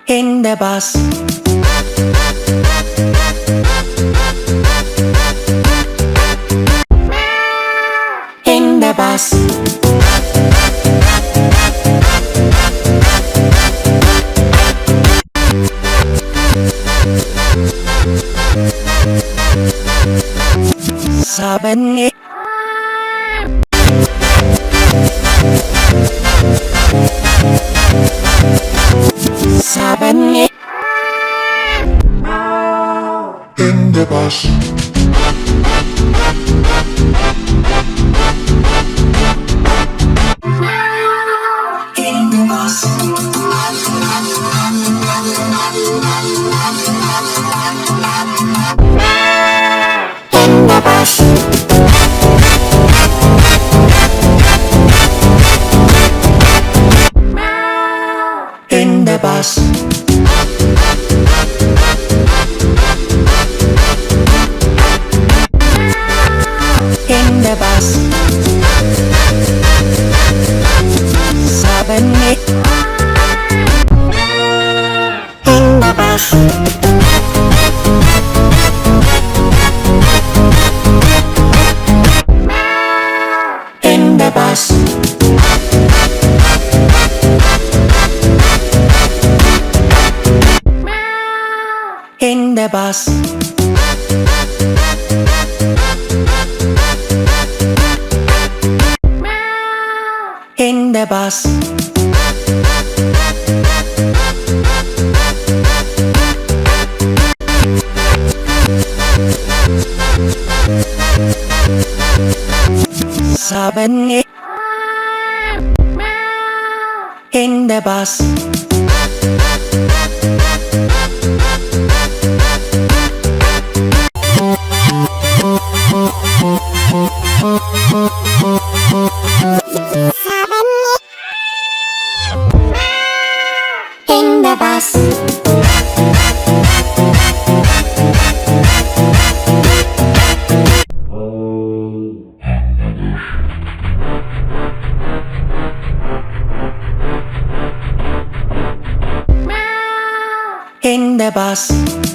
in the bus. In the bus. Saben Saben in the bus. in the bus. In the bus. In the bus. In the bus. Saben in the bus. In the bus. In the bus. In the bus. Saben in the bus. In the bus. In the bus.